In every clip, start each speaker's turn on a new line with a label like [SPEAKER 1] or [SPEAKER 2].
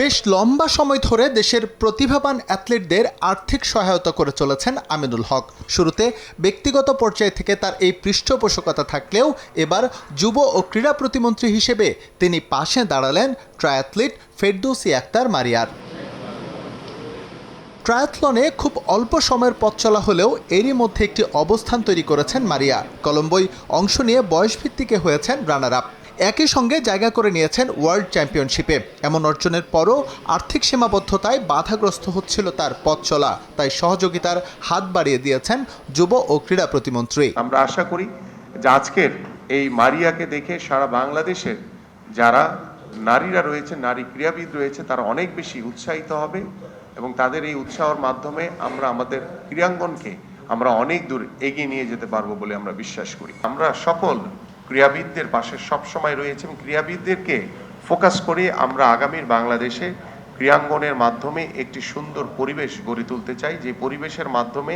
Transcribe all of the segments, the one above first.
[SPEAKER 1] বেশ লম্বা সময় ধরে দেশের প্রতিভাবান অ্যাথলিটদের আর্থিক সহায়তা করে চলেছেন আমিনুল হক। শুরুতে ব্যক্তিগত পর্যায় থেকে তার এই পৃষ্ঠপোষকতা থাকলেও এবার যুব ও ক্রীড়া প্রতিমন্ত্রী হিসেবে তিনি পাশে দাঁড়ালেন ট্রায়াথলিট ফেরদৌসী আক্তার মারিয়ার। ট্রায়াথলনে খুব অল্প সময়ের পথ চলা হলেও এরই মধ্যে একটি অবস্থান তৈরি করেছেন মারিয়া। কলম্বোয় অংশ নিয়ে বয়সভিত্তিকে হয়েছেন রানার আপ। একই সঙ্গে জায়গা করে নিয়েছেন ওয়ার্ল্ড চ্যাম্পিয়নশিপে। এমন অর্জনের পরও আর্থিক সীমাবদ্ধতায় বাধাগ্রস্ত হচ্ছিল তার পথ চলা, তাই সহযোগিতার হাত বাড়িয়ে দিয়েছেন যুব ও ক্রীড়া প্রতিমন্ত্রী।
[SPEAKER 2] আমরা আশা করি যে আজকের এই মারিয়াকে দেখে সারা বাংলাদেশের যারা নারীরা রয়েছে, নারী ক্রীড়াবিদ রয়েছে, তারা অনেক বেশি উৎসাহিত হবে এবং তাদের এই উৎসাহের মাধ্যমে আমরা আমাদের ক্রীড়াঙ্গনকে আমরা অনেক দূর এগিয়ে নিয়ে যেতে পারবো বলে আমরা বিশ্বাস করি। আমরা সকল ক্রীড়াবিদদের পাশে সবসময় রয়েছে এবং ক্রীড়াবিদদেরকে ফোকাস করে আমরা আগামীর বাংলাদেশে ক্রীড়াঙ্গনের মাধ্যমে একটি সুন্দর পরিবেশ গড়ে তুলতে চাই, যে পরিবেশের মাধ্যমে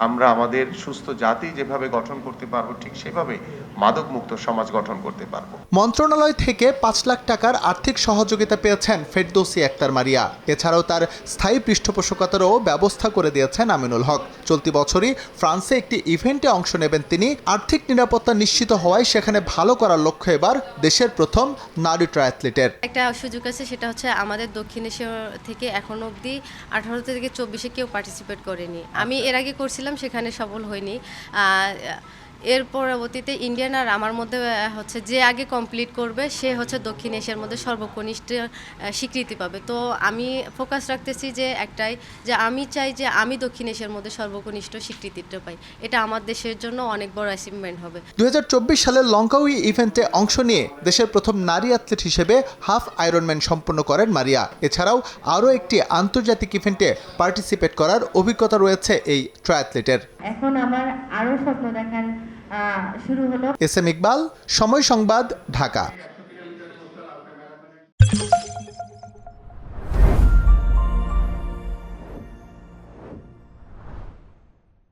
[SPEAKER 2] আমরা আমাদের সুস্থ জাতি যেভাবে গঠন করতে পারবো, ঠিক সেভাবে মাদকমুক্ত সমাজ গঠন করতে পারবো।
[SPEAKER 1] মন্ত্রণালয় থেকে ৫ লাখ টাকার আর্থিক সহযোগিতা পেয়েছেন ফেরদৌসী আক্তার মারিয়া। এছাড়াও তার স্থায়ী পৃষ্ঠপোষকতারও ব্যবস্থা করে দিয়েছেন আমিনুল হক। চলতি বছরই ফ্রান্সে একটি ইভেন্টে অংশ নেবেন তিনি। আর্থিক নিরাপত্তা নিশ্চিত হওয়ায় সেখানে ভালো করার লক্ষ্য এবার দেশের প্রথম নারী ট্রায়াথলিটের।
[SPEAKER 3] একটা সুযোগ আছে, সেটা হচ্ছে আমাদের দক্ষিণ এশিয়া থেকে এখন অবধি 18 থেকে 24-এ কেউ পার্টিসিপেট করেনি। আমি এর আগে করছিলাম, সেখানে সফল হয়নি। এর পরবর্তীতে ইন্ডিয়ান আর আমার মধ্যে হচ্ছে যে আগে কমপ্লিট করবে সে হচ্ছে দক্ষিণ এশিয়ার মধ্যে সর্বকনিষ্ঠ স্বীকৃতি পাবে। তো আমি ফোকাস রাখতেছি যে একটাই, যে আমি চাই যে আমি দক্ষিণ এশিয়ার মধ্যে সর্বকনিষ্ঠ স্বীকৃতিটা পাই। এটা আমার দেশের জন্য অনেক বড় অ্যাচিভমেন্ট হবে।
[SPEAKER 1] 2024 সালের লঙ্কাউই ইভেন্টে অংশ নিয়ে দেশের প্রথম নারী অ্যাথলিট হিসেবে হাফ আয়রনম্যান সম্পন্ন করেন মারিয়া। এছাড়াও আরও একটি আন্তর্জাতিক ইভেন্টে পার্টিসিপেট করার অভিজ্ঞতা রয়েছে এই ট্রায়াথলিটের।
[SPEAKER 4] এখন আমার আরো স্বপ্ন দেখার শুরু হলো।
[SPEAKER 1] এস এম ইকবাল, সময় সংবাদ, ঢাকা।